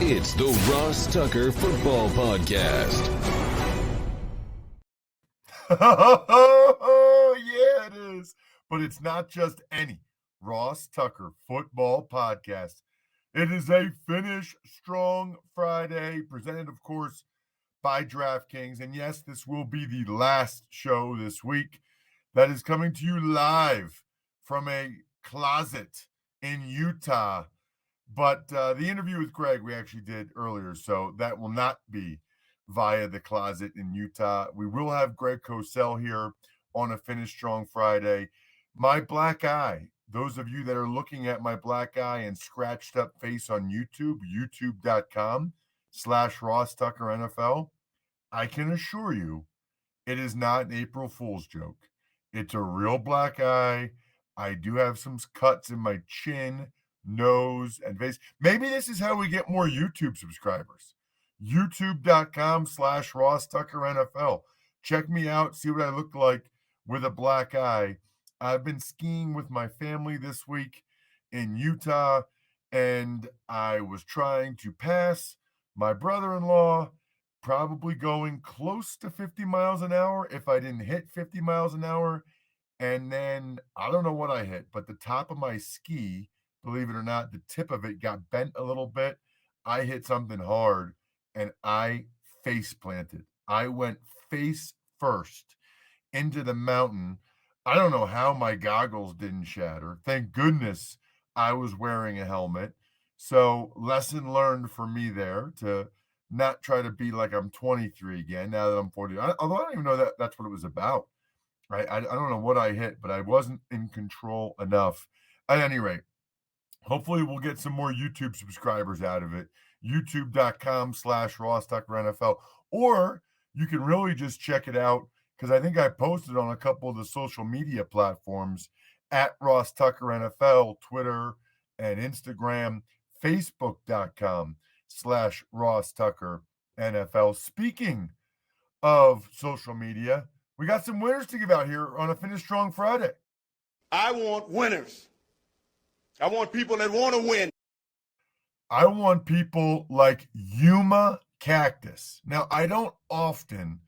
It's the Ross Tucker Football Podcast. Oh, yeah, it is. But it's not just any Ross Tucker Football Podcast. It is a Finish Strong Friday, presented, of course, by DraftKings. And yes, this will be the last show this week that is coming to you live from a closet in Utah. But the interview with Greg we actually did earlier, so that will not be via the closet in Utah. We will have Greg Cosell here on a Finish Strong Friday. My black eye, those of you that are looking at my black eye and scratched up face on YouTube, youtube.com/Ross Tucker NFL, I can assure you it is not an April Fool's joke. It's a real black eye. I do have some cuts in my chin, nose, and face. Maybe this is how we get more YouTube subscribers. youtube.com/Ross Tucker NFL. Check me out, see what I look like with a black eye. I've been skiing with my family this week in Utah, and I was trying to pass my brother-in-law, probably going close to 50 miles an hour if I didn't hit 50 miles an hour. And then I don't know what I hit, but the top of my ski, believe it or not, the tip of it got bent a little bit. I hit something hard and I face planted. I went face first into the mountain. I don't know how my goggles didn't shatter. Thank goodness I was wearing a helmet. So lesson learned for me there to not try to be like I'm 23 again now that I'm 40. Although I don't even know that that's what it was about. Right? I don't know what I hit, but I wasn't in control enough. At any rate, hopefully we'll get some more YouTube subscribers out of it. youtube.com/Ross Tucker NFL. Or you can really just check it out because I think I posted on a couple of the social media platforms at Ross Tucker NFL, Twitter and Instagram, facebook.com/Ross Tucker NFL. Speaking of social media, we got some winners to give out here on a Finish Strong Friday. I want winners. I want people that want to win. I want people like Yuma Cactus. Now, I don't often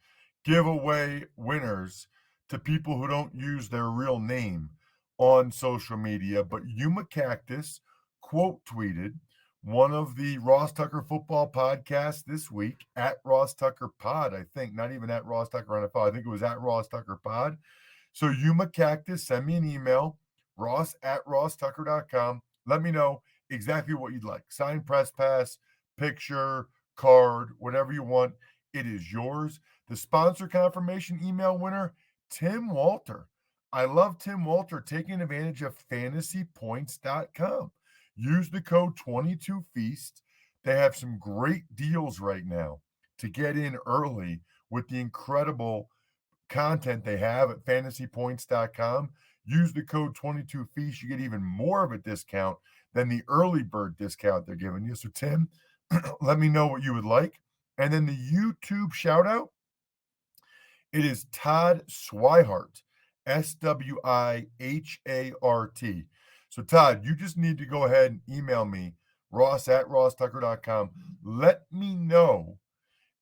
give away winners to people who don't use their real name on social media, but Yuma Cactus quote tweeted one of the Ross Tucker Football podcasts this week at Ross Tucker Pod, I think, not even at Ross Tucker NFL. I think it was at Ross Tucker Pod. So Yuma Cactus, send me an email, ross@rosstucker.com. Let me know exactly what you'd like. Signed press pass, picture, card, whatever you want. It is yours. The sponsor confirmation email winner, Tim Walter. I love Tim Walter taking advantage of fantasypoints.com. Use the code 22Feast. They have some great deals right now to get in early with the incredible content they have at fantasypoints.com. Use the code 22Feast. You get even more of a discount than the early bird discount they're giving you. So, Tim, let me know what you would like. And then the YouTube shout out, it is Todd Swihart, SWIHART. So, Todd, you just need to go ahead and email me, ross@rosstucker.com. Let me know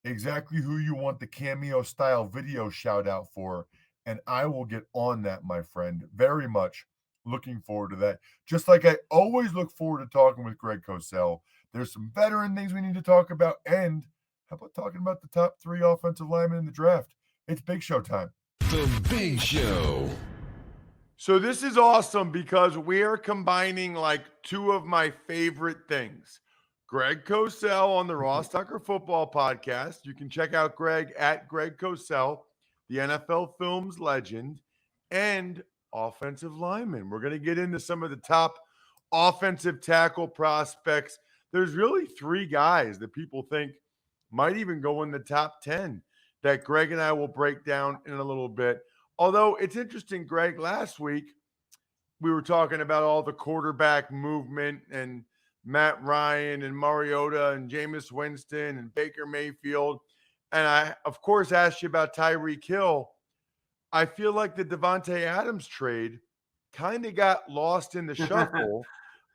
exactly who you want the cameo-style video shout-out for, and I will get on that, my friend. Very much looking forward to that. Just like I always look forward to talking with Greg Cosell. There's some veteran things we need to talk about, and how about talking about the top 3 offensive linemen in the draft? It's Big Show time. The Big Show. So this is awesome because we are combining like 2 of my favorite things. Greg Cosell on the Ross Tucker Football Podcast. You can check out Greg at Greg Cosell, the NFL Films legend, and offensive lineman. We're going to get into some of the top offensive tackle prospects. There's really 3 guys that people think might even go in the top 10 that Greg and I will break down in a little bit. Although it's interesting, Greg, last week we were talking about all the quarterback movement and Matt Ryan and Mariota and Jameis Winston and Baker Mayfield. And I, of course, asked you about Tyreek Hill. I feel like the Davante Adams trade kind of got lost in the shuffle.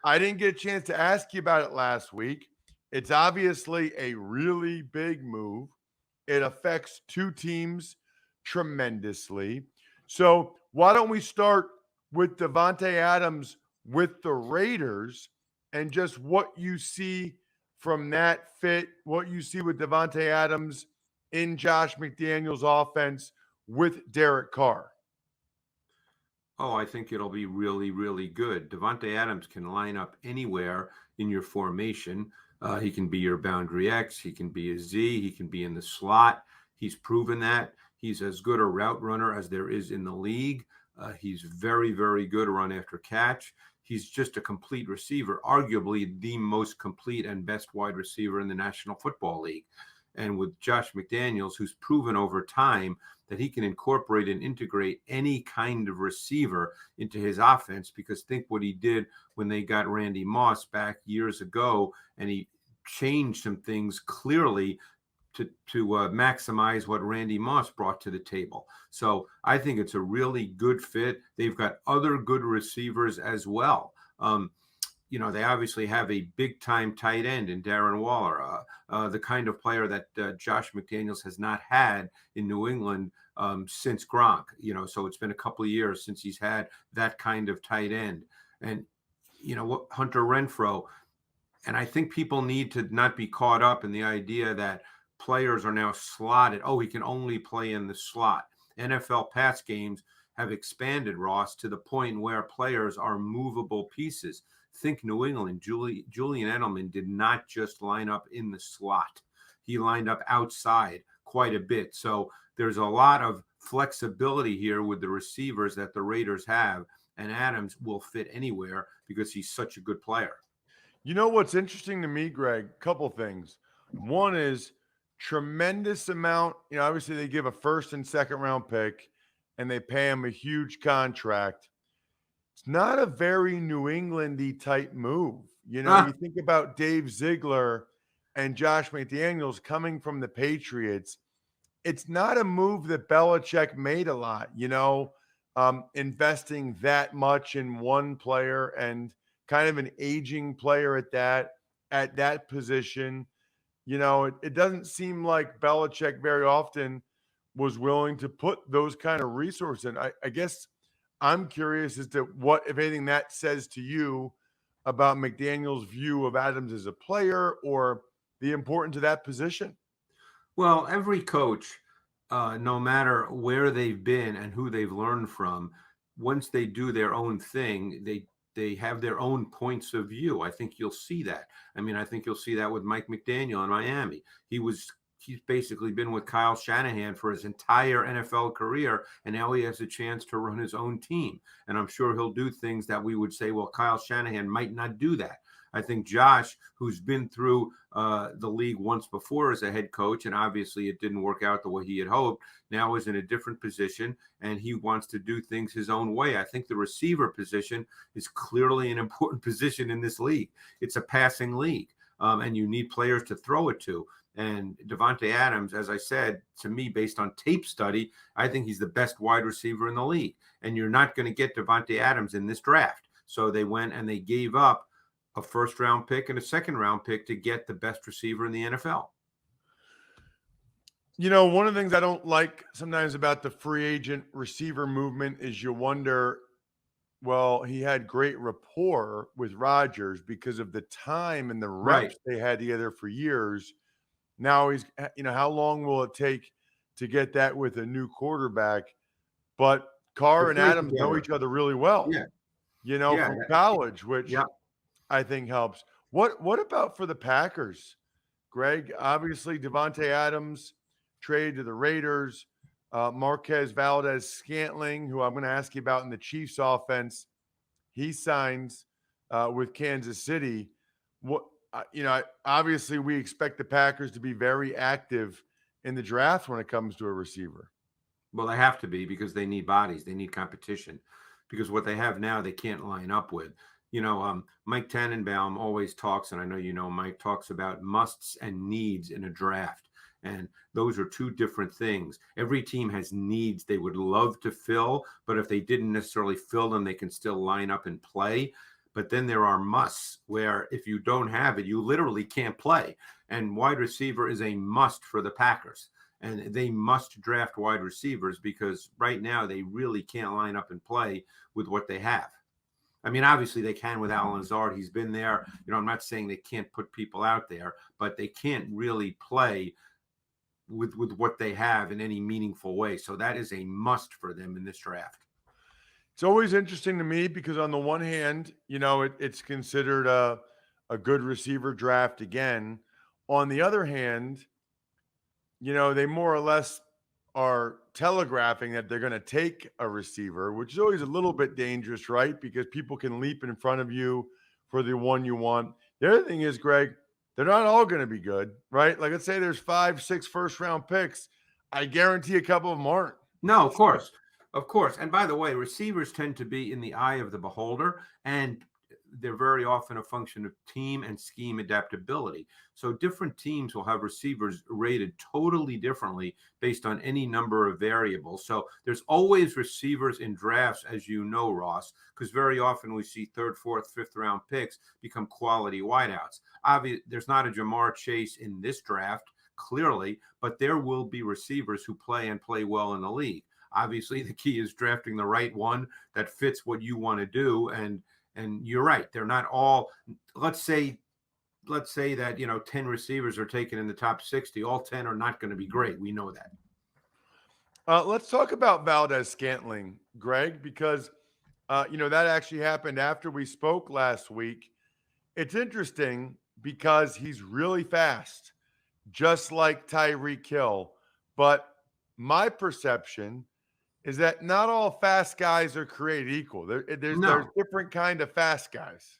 I didn't get a chance to ask you about it last week. It's obviously a really big move. It affects two teams tremendously. So why don't we start with Davante Adams with the Raiders and just what you see from that fit, what you see with Davante Adams in Josh McDaniels' offense with Derek Carr. Oh, I think it'll be really, really good. Davante Adams can line up anywhere in your formation. He can be your boundary X. He can be a Z. He can be in the slot. He's proven that. He's as good a route runner as there is in the league. He's very, very good run after catch. He's just a complete receiver, arguably the most complete and best wide receiver in the National Football League. And with Josh McDaniels, who's proven over time that he can incorporate and integrate any kind of receiver into his offense, because think what he did when they got Randy Moss back years ago, and he changed some things clearly to maximize what Randy Moss brought to the table. So I think it's a really good fit. They've got other good receivers as well. They obviously have a big-time tight end in Darren Waller, the kind of player that Josh McDaniels has not had in New England since Gronk. So it's been a couple of years since he's had that kind of tight end. And, Hunter Renfrow. And I think people need to not be caught up in the idea that players are now slotted. Oh, he can only play in the slot. NFL pass games have expanded, Ross, to the point where players are movable pieces. Think New England. Julian Edelman did not just line up in the slot. He lined up outside quite a bit. So there's a lot of flexibility here with the receivers that the Raiders have, and Adams will fit anywhere because he's such a good player. You know what's interesting to me, Greg? Couple things. One is tremendous amount. Obviously they give a first and second round pick and they pay him a huge contract. It's not a very New England-y type move. You think about Dave Ziegler and Josh McDaniels coming from the Patriots. It's not a move that Belichick made a lot, investing that much in one player and kind of an aging player at that position. It doesn't seem like Belichick very often was willing to put those kind of resources in. I guess I'm curious as to what, if anything, that says to you about McDaniel's view of Adams as a player or the importance of that position. Well, every coach, no matter where they've been and who they've learned from, once they do their own thing, they have their own points of view. I think you'll see that. I think you'll see that with Mike McDaniel in Miami. He's basically been with Kyle Shanahan for his entire NFL career, and now he has a chance to run his own team. And I'm sure he'll do things that we would say, well, Kyle Shanahan might not do that. I think Josh, who's been through the league once before as a head coach, and obviously it didn't work out the way he had hoped, now is in a different position, and he wants to do things his own way. I think the receiver position is clearly an important position in this league. It's a passing league, and you need players to throw it to. And Davante Adams, as I said, to me, based on tape study, I think he's the best wide receiver in the league. And you're not going to get Davante Adams in this draft. So they went and they gave up a first-round pick and a second-round pick to get the best receiver in the NFL. One of the things I don't like sometimes about the free agent receiver movement is you wonder, well, he had great rapport with Rodgers because of the time and the reps they had together for years. Now he's, how long will it take to get that with a new quarterback? But Carr and Adams know each other really well, from college, which I think helps. What about for the Packers, Greg? Obviously, Davante Adams traded to the Raiders. Marques Valdez Scantling, who I'm going to ask you about in the Chiefs offense, he signs with Kansas City. Obviously we expect the Packers to be very active in the draft when it comes to a receiver. Well, they have to be because they need bodies. They need competition because what they have now, they can't line up with. Mike Tannenbaum always talks, and I know Mike talks about musts and needs in a draft. And those are two different things. Every team has needs they would love to fill, but if they didn't necessarily fill them, they can still line up and play. But then there are musts where if you don't have it, you literally can't play. And wide receiver is a must for the Packers. And they must draft wide receivers because right now they really can't line up and play with what they have. I mean, obviously they can with Alan Lazard. He's been there. I'm not saying they can't put people out there, but they can't really play with what they have in any meaningful way. So that is a must for them in this draft. It's always interesting to me because on the one hand, it's considered a good receiver draft again. On the other hand, they more or less are telegraphing that they're going to take a receiver, which is always a little bit dangerous, right? Because people can leap in front of you for the one you want. The other thing is, Greg, they're not all going to be good, right? Like, let's say there's 5-6 first-round picks. I guarantee a couple of them aren't. No, of course. Of course. And by the way, receivers tend to be in the eye of the beholder, and they're very often a function of team and scheme adaptability. So different teams will have receivers rated totally differently based on any number of variables. So there's always receivers in drafts, as you know, Ross, because very often we see 3rd, 4th, 5th round picks become quality wideouts. Obviously, there's not a Jamar Chase in this draft, clearly, but there will be receivers who play and play well in the league. Obviously, the key is drafting the right one that fits what you want to do. And you're right. They're not all, let's say that, 10 receivers are taken in the top 60. All 10 are not going to be great. We know that. Let's talk about Valdez Scantling, Greg, because, that actually happened after we spoke last week. It's interesting because he's really fast, just like Tyreek Hill. But my perception is that not all fast guys are created equal. There's different kind of fast guys.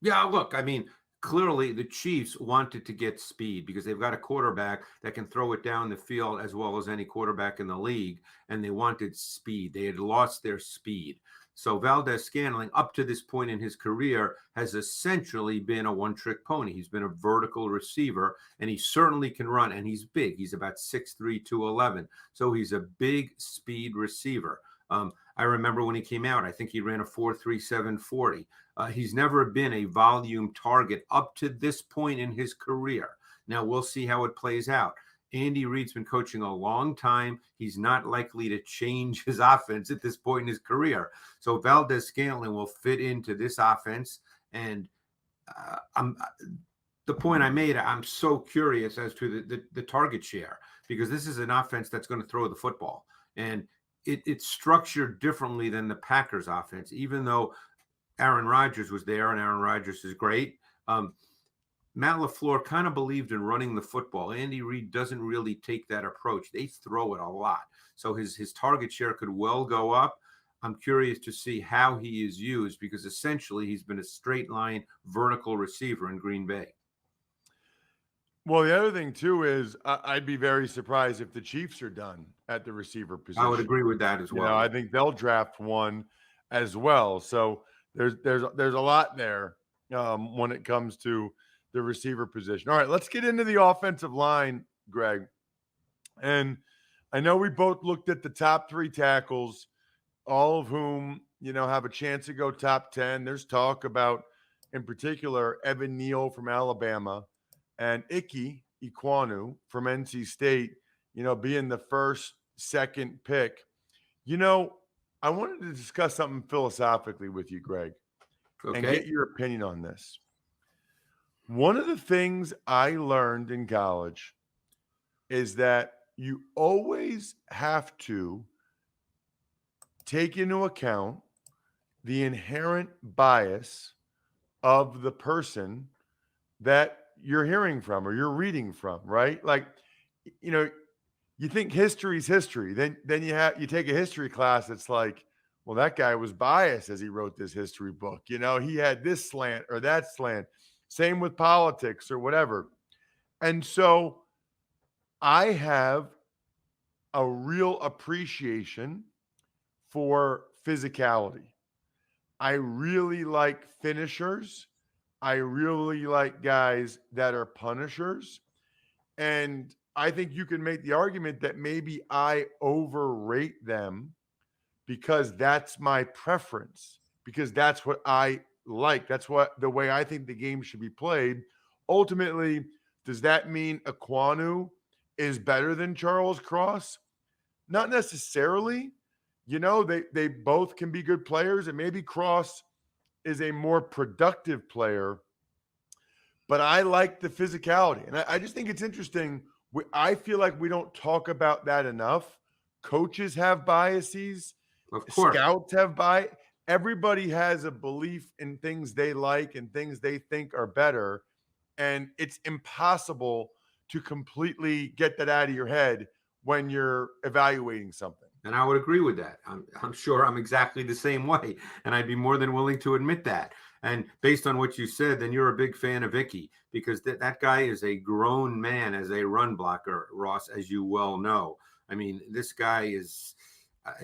Yeah, look, I mean, clearly the Chiefs wanted to get speed because they've got a quarterback that can throw it down the field as well as any quarterback in the league, and they wanted speed. They had lost their speed. So Valdez Scantling, up to this point in his career, has essentially been a one-trick pony. He's been a vertical receiver, and he certainly can run, and he's big. He's about 6'3", 211. So he's a big speed receiver. I remember when he came out, I think he ran a 4.37 40. He's never been a volume target up to this point in his career. Now, we'll see how it plays out. Andy Reid's been coaching a long time. He's not likely to change his offense at this point in his career. So Valdez Scantling will fit into this offense. And the point I made, I'm so curious as to the target share, because this is an offense that's going to throw the football. And it's structured differently than the Packers offense, even though Aaron Rodgers was there, and Aaron Rodgers is great. Matt LaFleur kind of believed in running the football. Andy Reid doesn't really take that approach. They throw it a lot. So his target share could well go up. I'm curious to see how he is used, because essentially he's been a straight line vertical receiver in Green Bay. Well, the other thing, too, is I'd be very surprised if the Chiefs are done at the receiver position. I would agree with that as well. I think they'll draft one as well. So there's a lot there when it comes to the receiver position. All right, let's get into the offensive line, Greg. And I know we both looked at the top 3 tackles, all of whom, have a chance to go top 10. There's talk about, in particular, Evan Neal from Alabama and Ikem Ekwonu from NC State, being the first, second pick. I wanted to discuss something philosophically with you, Greg, and get your opinion on this. One of the things I learned in college is that you always have to take into account the inherent bias of the person that you're hearing from or you're reading from, right? Like, you think history's history. Then you take a history class that's like, well, that guy was biased as he wrote this history book. He had this slant or that slant. Same with politics or whatever. And so I have a real appreciation for physicality. I really like finishers. I really like guys that are punishers. And I think you can make the argument that maybe I overrate them because that's my preference, because that's what I like. That's what the way I think the game should be played. Ultimately, does that mean Ekwonu is better than Charles Cross? Not necessarily. They both can be good players, and maybe Cross is a more productive player, but I like the physicality. And I just think it's interesting. I feel like we don't talk about that enough. Coaches have biases. Of course. Scouts have bias. Everybody has a belief in things they like and things they think are better. And it's impossible to completely get that out of your head when you're evaluating something. And I would agree with that. I'm sure I'm exactly the same way. And I'd be more than willing to admit that. And based on what you said, then you're a big fan of Icky, because that guy is a grown man as a run blocker, Ross, as you well know. I mean, this guy is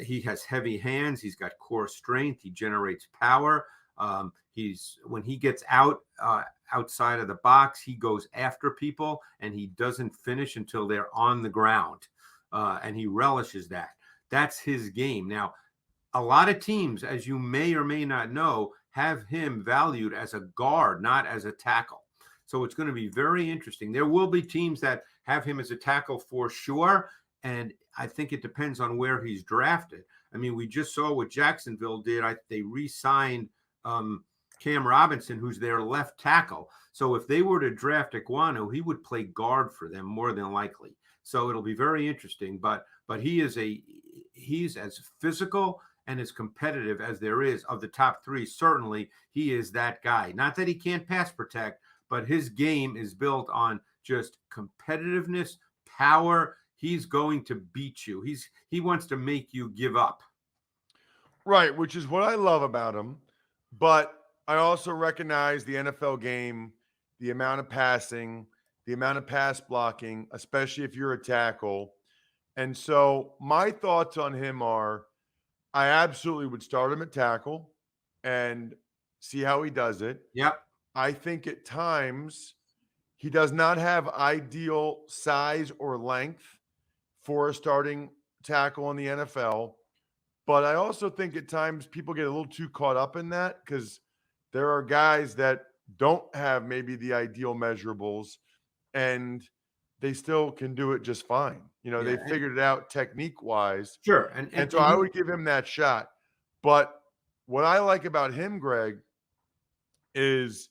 he has heavy hands. He's got core strength. He generates power. When he gets outside of the box, he goes after people, and he doesn't finish until they're on the ground. And he relishes that. That's his game. Now, a lot of teams, as you may or may not know, have him valued as a guard, not as a tackle. So it's going to be very interesting. There will be teams that have him as a tackle for sure, and I think it depends on where he's drafted. I mean, we just saw what Jacksonville did. They re-signed Cam Robinson, who's their left tackle. So if they were to draft Ekwonu, he would play guard for them more than likely. So it'll be very interesting. But he's as physical and as competitive as there is of the top three. Certainly, he is that guy. Not that he can't pass protect, but his game is built on just competitiveness, power. He's going to beat you. He wants to make you give up. Right, which is what I love about him. But I also recognize the NFL game, the amount of passing, the amount of pass blocking, especially if you're a tackle. And so my thoughts on him are, I absolutely would start him at tackle and see how he does it. Yep. I think at times he does not have ideal size or length for a starting tackle in the NFL. But I also think at times people get a little too caught up in that, because there are guys that don't have maybe the ideal measurables and they still can do it just fine. They figured it out technique wise. Sure. And so I would give him that shot. But what I like about him, Greg, is,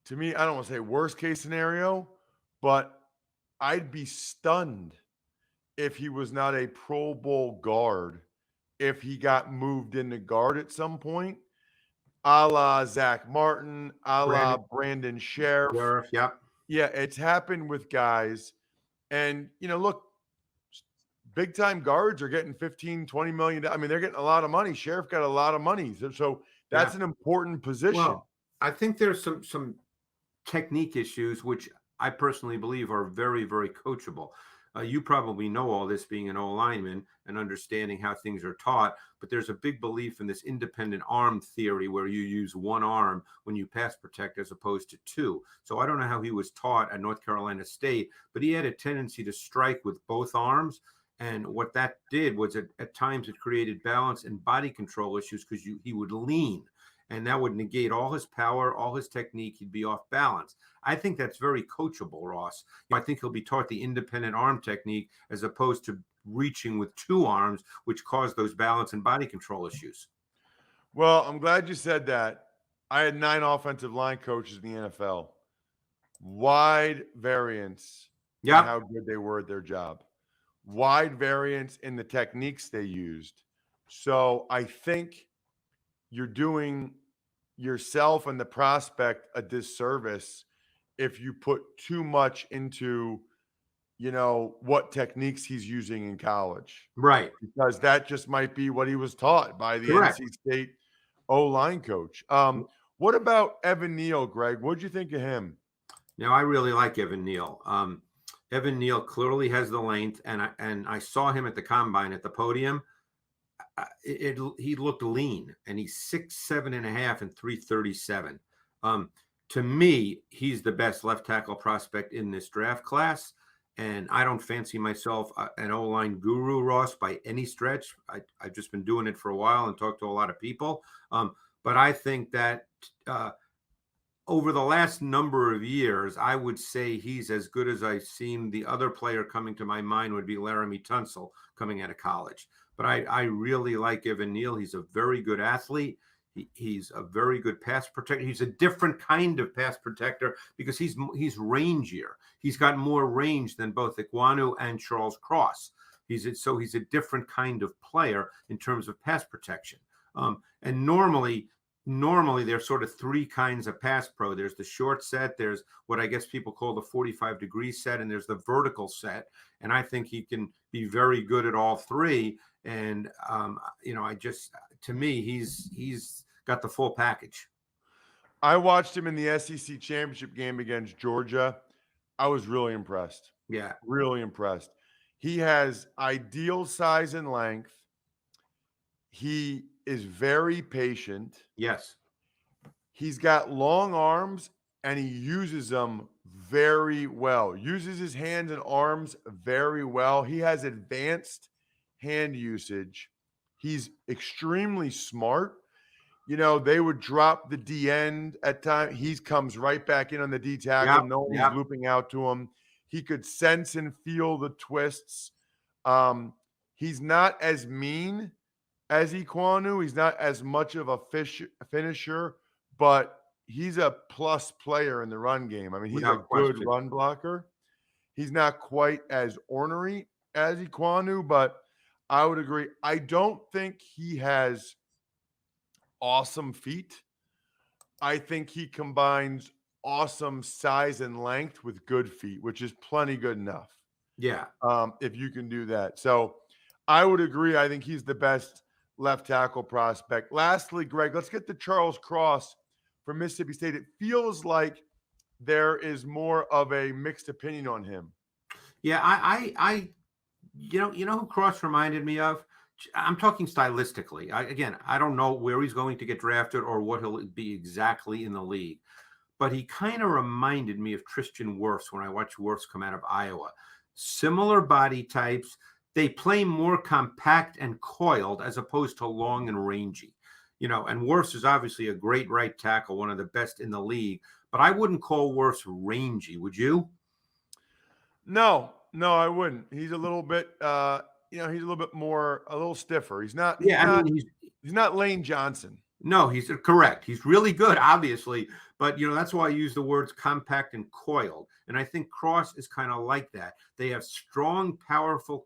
to me, I don't want to say worst case scenario, but I'd be stunned if he was not a Pro Bowl guard, if he got moved into guard at some point, a la Zach Martin, a la Brandon Sheriff. Yep. Yeah, it's happened with guys. And, look, big time guards are getting 15, 20 million. I mean, they're getting a lot of money. Sheriff got a lot of money. So that's an important position. Well, I think there's some technique issues, which I personally believe are very, very coachable. You probably know all this, being an O-lineman and understanding how things are taught, but there's a big belief in this independent arm theory where you use one arm when you pass protect as opposed to two. So I don't know how he was taught at North Carolina State, but he had a tendency to strike with both arms. And what that did was at times it created balance and body control issues, because he would lean, and that would negate all his power, all his technique. He'd be off balance. I think that's very coachable, Ross. I think he'll be taught the independent arm technique as opposed to reaching with two arms, which cause those balance and body control issues. Well, I'm glad you said that. I had 9 offensive line coaches in the NFL. Wide variance in how good they were at their job. Wide variance in the techniques they used. So I think you're doing yourself and the prospect a disservice if you put too much into, what techniques he's using in college. Right. Because that just might be what he was taught by the NC State O-line coach. What about Evan Neal, Greg? What'd you think of him? Now, I really like Evan Neal. Evan Neal clearly has the length, and I saw him at the combine at the podium. He looked lean, and he's 6'7.5" and 337. To me, he's the best left tackle prospect in this draft class. And I don't fancy myself an O-line guru, Ross, by any stretch. I've just been doing it for a while and talked to a lot of people. But I think that over the last number of years, I would say he's as good as I've seen. The other player coming to my mind would be Laramie Tunsil coming out of college. But I really like Evan Neal. He's a very good athlete. He's a very good pass protector. He's a different kind of pass protector because he's rangier. He's got more range than both Ekwonu and Charles Cross. He's a different kind of player in terms of pass protection. And normally there's sort of three kinds of pass pro. There's the short set, there's what I guess people call the 45-degree set, and there's the vertical set. And I think he can be very good at all three. And to me, he's got the full package. I watched him in the SEC championship game against Georgia. I was really impressed. Yeah, really impressed. He has ideal size and length. He is very patient. Yes. He's got long arms and he uses them very well. Uses his hands and arms very well. He has advanced hand usage. He's extremely smart. You know, they would drop the D end at times. He comes right back in on the D tackle. Yep, No one's yep. looping out to him. He could sense and feel the twists. He's not as mean as Ekwonu. He's not as much of a finisher, but he's a plus player in the run game. I mean, he's Without a good question. run blocker. He's not quite as ornery as Ekwonu, but I would agree. I don't think he has awesome feet. I think he combines awesome size and length with good feet, which is plenty good enough. Yeah. If you can do that. So I would agree. I think he's the best left tackle prospect. Lastly, Greg, let's get to Charles Cross from Mississippi State. It feels like there is more of a mixed opinion on him. Yeah, I you know who Cross reminded me of? I'm talking stylistically. I don't know where he's going to get drafted or what he'll be exactly in the league, but he kind of reminded me of Tristan Wirfs when I watched Wirfs come out of Iowa. Similar body types. They play more compact and coiled as opposed to long and rangy. You know, and Wirfs is obviously a great right tackle, one of the best in the league, but I wouldn't call Wirfs rangy, would you? No, I wouldn't. He's a little bit he's a little bit more, a little stiffer. He's not he's not Lane Johnson. No, he's correct. He's really good, obviously, but that's why I use the words compact and coiled. And I think Cross is kind of like that. They have strong, powerful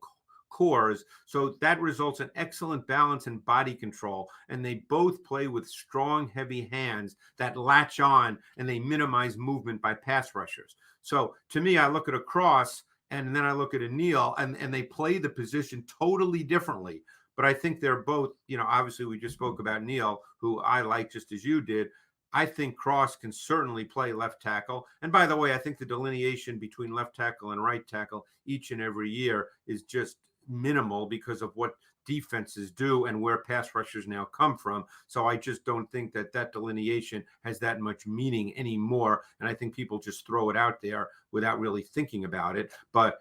cores, so that results in excellent balance and body control. And they both play with strong, heavy hands that latch on and they minimize movement by pass rushers. So to me, I look at a Cross and then I look at a Neal, and they play the position totally differently. But I think they're both, obviously we just spoke about Neal, who I like just as you did. I think Cross can certainly play left tackle. And by the way, I think the delineation between left tackle and right tackle each and every year is just minimal because of what defenses do and where pass rushers now come from. So I just don't think that delineation has that much meaning anymore. And I think people just throw it out there without really thinking about it. But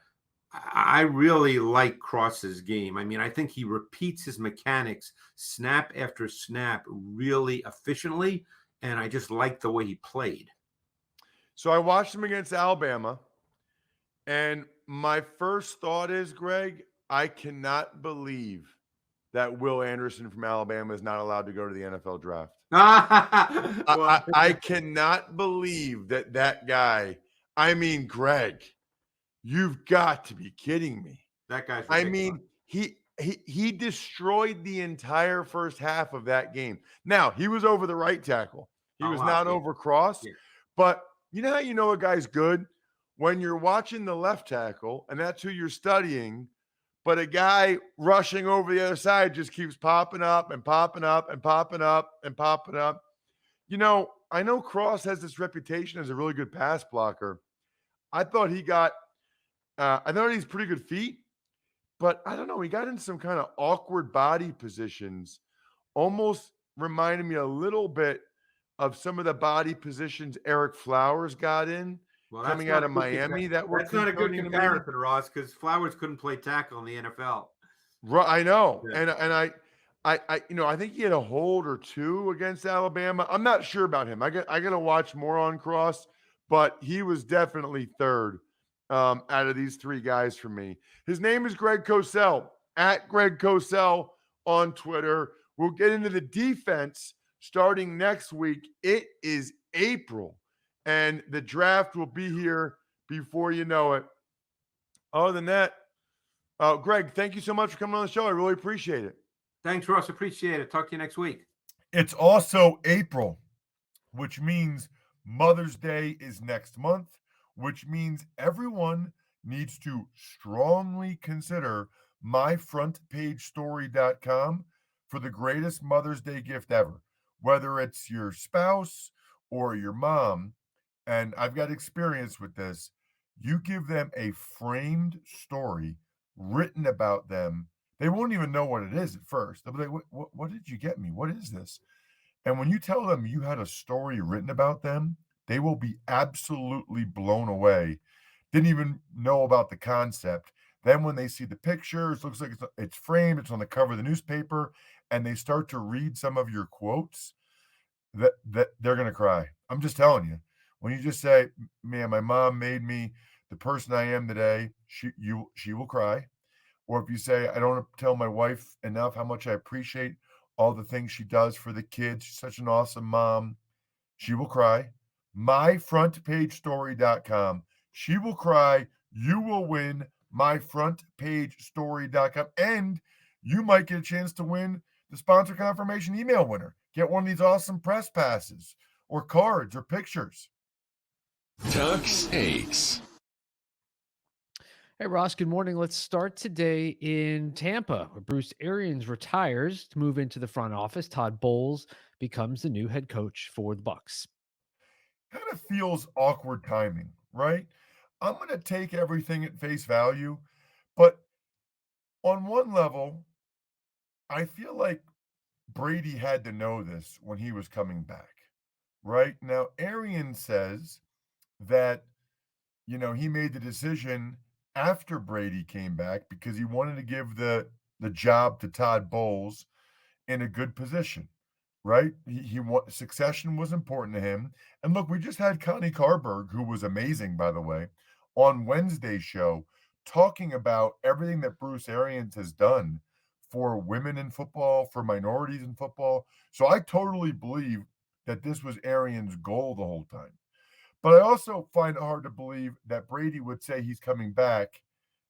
I really like Cross's game. I mean, I think he repeats his mechanics snap after snap really efficiently. And I just like the way he played. So I watched him against Alabama. And my first thought is, Greg, I cannot believe that Will Anderson from Alabama is not allowed to go to the NFL draft. I cannot believe that guy. I mean, Greg, you've got to be kidding me. That guy's ridiculous. I mean, he destroyed the entire first half of that game. Now, he was over the right tackle. He was not over Cross. Yeah. But you know how you know a guy's good? When you're watching the left tackle, and that's who you're studying, but a guy rushing over the other side just keeps popping up and popping up and popping up and popping up. I know Cross has this reputation as a really good pass blocker. I thought he's pretty good feet, but I don't know. He got in some kind of awkward body positions, almost reminded me a little bit of some of the body positions Eric Flowers got in. Coming out of Miami, that's not a good comparison, Ross, because Flowers couldn't play tackle in the NFL. Right, I know, yeah. and I think he had a hold or two against Alabama. I'm not sure about him. I got to watch more on Cross, but he was definitely third out of these three guys for me. His name is Greg Cosell, at Greg Cosell on Twitter. We'll get into the defense starting next week. It is April, and the draft will be here before you know it. Other than that, Greg, thank you so much for coming on the show. I really appreciate it. Thanks, Ross. Appreciate it. Talk to you next week. It's also April, which means Mother's Day is next month, which means everyone needs to strongly consider myfrontpagestory.com for the greatest Mother's Day gift ever, whether it's your spouse or your mom. And I've got experience with this. You give them a framed story written about them. They won't even know what it is at first. They'll be like, what did you get me? What is this? And when you tell them you had a story written about them, they will be absolutely blown away. Didn't even know about the concept. Then when they see the pictures, looks like it's framed, it's on the cover of the newspaper, and they start to read some of your quotes, that they're going to cry. I'm just telling you. When you just say, man, my mom made me the person I am today, she will cry. Or if you say, I don't tell my wife enough how much I appreciate all the things she does for the kids. She's such an awesome mom. She will cry. myfrontpagestory.com. She will cry. You will win. myfrontpagestory.com. And you might get a chance to win the sponsor confirmation email winner. Get one of these awesome press passes or cards or pictures. Tuck's Takes. Hey, Ross, good morning. Let's start today in Tampa, where Bruce Arians retires to move into the front office. Todd Bowles becomes the new head coach for the Bucs. Kind of feels awkward timing, right? I'm going to take everything at face value, but on one level, I feel like Brady had to know this when he was coming back, right? Now, Arians says that, he made the decision after Brady came back because he wanted to give the job to Todd Bowles in a good position, right? Succession was important to him. And look, we just had Connie Carberg, who was amazing, by the way, on Wednesday's show, talking about everything that Bruce Arians has done for women in football, for minorities in football. So I totally believe that this was Arians' goal the whole time. But I also find it hard to believe that Brady would say he's coming back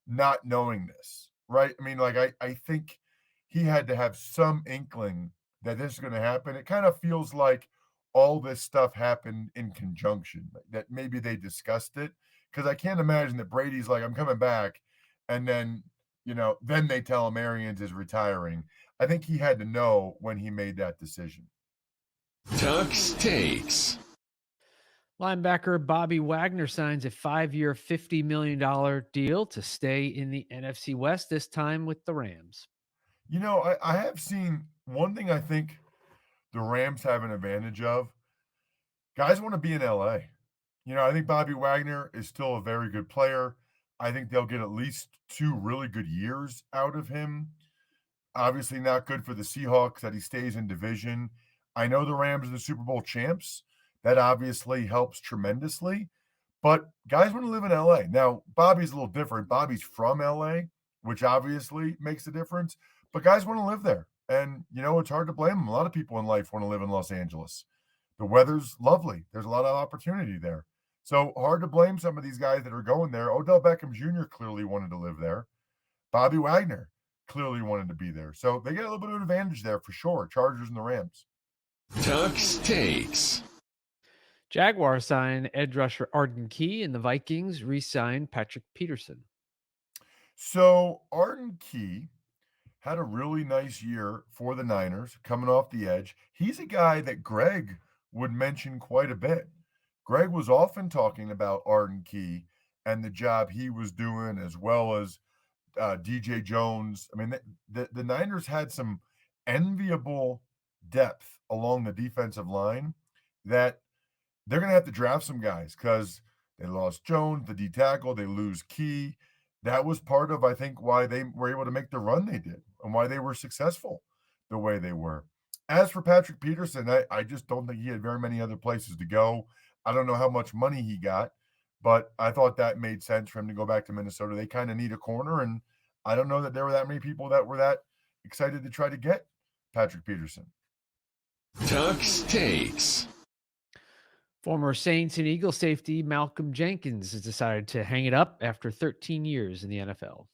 not knowing this, right? I mean, like, I think he had to have some inkling that this is going to happen. It kind of feels like all this stuff happened in conjunction, that maybe they discussed it, because I can't imagine that Brady's like, I'm coming back, and then, then they tell him Arians is retiring. I think he had to know when he made that decision. Tuck's Takes. Linebacker Bobby Wagner signs a 5-year, $50 million deal to stay in the NFC West, this time with the Rams. I have seen one thing I think the Rams have an advantage of. Guys want to be in LA. I think Bobby Wagner is still a very good player. I think they'll get at least 2 really good years out of him. Obviously not good for the Seahawks that he stays in division. I know the Rams are the Super Bowl champs. That obviously helps tremendously. But guys want to live in LA. Now, Bobby's a little different. Bobby's from LA, which obviously makes a difference. But guys want to live there. And, it's hard to blame them. A lot of people in life want to live in Los Angeles. The weather's lovely. There's a lot of opportunity there. So hard to blame some of these guys that are going there. Odell Beckham Jr. clearly wanted to live there. Bobby Wagner clearly wanted to be there. So they get a little bit of an advantage there for sure. Chargers and the Rams. Tuck's Takes. Jaguars sign edge rusher Arden Key, and the Vikings re-signed Patrick Peterson. So Arden Key had a really nice year for the Niners coming off the edge. He's a guy that Greg would mention quite a bit. Greg was often talking about Arden Key and the job he was doing, as well as DJ Jones. I mean, the Niners had some enviable depth along the defensive line that they're going to have to draft some guys because they lost Jones, the D tackle, they lose Key. That was part of, I think, why they were able to make the run they did and why they were successful. the way they were. As for Patrick Peterson, I just don't think he had very many other places to go. I don't know how much money he got, but I thought that made sense for him to go back to Minnesota. They kind of need a corner, and I don't know that there were that many people that were that excited to try to get Patrick Peterson. Tuck's Takes. Former Saints and Eagles safety Malcolm Jenkins has decided to hang it up after 13 years in the NFL.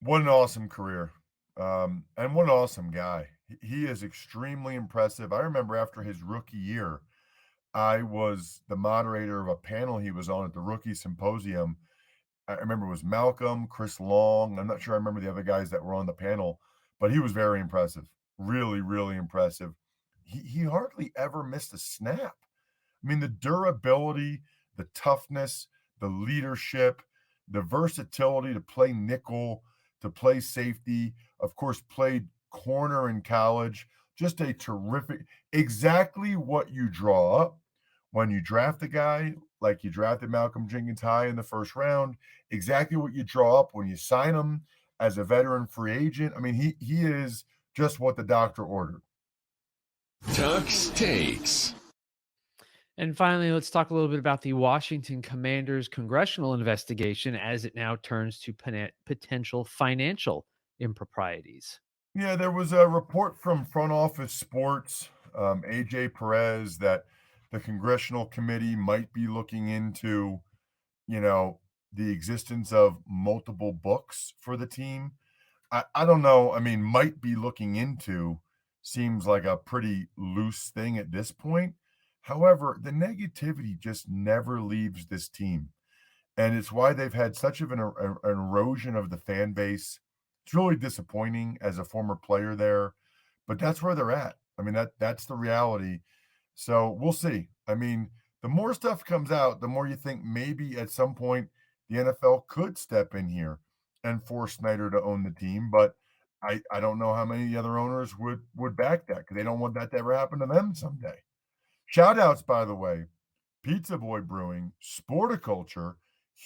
What an awesome career. And what an awesome guy. He is extremely impressive. I remember after his rookie year, I was the moderator of a panel he was on at the Rookie Symposium. I remember it was Malcolm, Chris Long. I'm not sure I remember the other guys that were on the panel, but he was very impressive. Really, really impressive. He hardly ever missed a snap. I mean, the durability, the toughness, the leadership, the versatility to play nickel, to play safety, of course, played corner in college. Just a terrific, exactly what you draw up when you draft a guy like you drafted Malcolm Jenkins high in the first round, exactly what you draw up when you sign him as a veteran free agent. I mean, he is just what the doctor ordered. Tuck's Takes. And finally, let's talk a little bit about the Washington Commanders' congressional investigation as it now turns to potential financial improprieties. Yeah, there was a report from Front Office Sports, AJ Perez, that the Congressional Committee might be looking into, the existence of multiple books for the team. I don't know. I mean, might be looking into seems like a pretty loose thing at this point. However, the negativity just never leaves this team. And it's why they've had such of an erosion of the fan base. It's really disappointing as a former player there, but that's where they're at. I mean, that's the reality. So we'll see. I mean, the more stuff comes out, the more you think maybe at some point the NFL could step in here and force Snyder to own the team. But I don't know how many of the other owners would back that because they don't want that to ever happen to them someday. Shout outs, by the way, Pizza Boy Brewing, Sporticulture,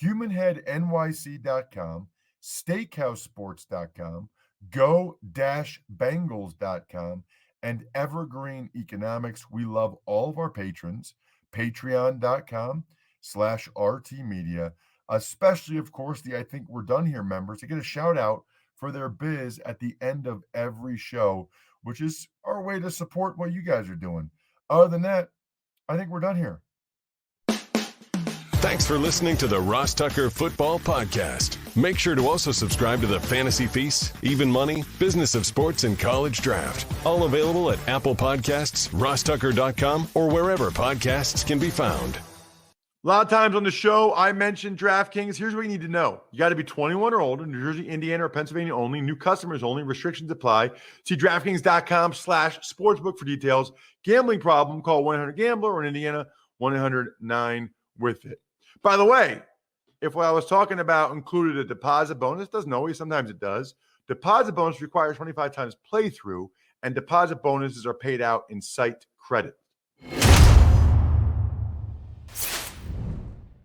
HumanHeadNYC.com, SteakhouseSports.com, Go-Bangles.com, and Evergreen Economics. We love all of our patrons. Patreon.com/RTmedia, especially, of course, the I Think We're Done Here members to get a shout out for their biz at the end of every show, which is our way to support what you guys are doing. Other than that, I think we're done here. Thanks for listening to the Ross Tucker Football Podcast. Make sure to also subscribe to the Fantasy Feast, Even Money, Business of Sports, and College Draft. All available at Apple Podcasts, rosstucker.com, or wherever podcasts can be found. A lot of times on the show, I mentioned DraftKings. Here's what you need to know. You got to be 21 or older, New Jersey, Indiana, or Pennsylvania only. New customers only. Restrictions apply. See DraftKings.com/sportsbook for details. Gambling problem, call 1-800-GAMBLER, or in Indiana, 1-800-9-WITH-IT. By the way, if what I was talking about included a deposit bonus, doesn't always, sometimes it does. Deposit bonus requires 25 times playthrough, and deposit bonuses are paid out in site credit.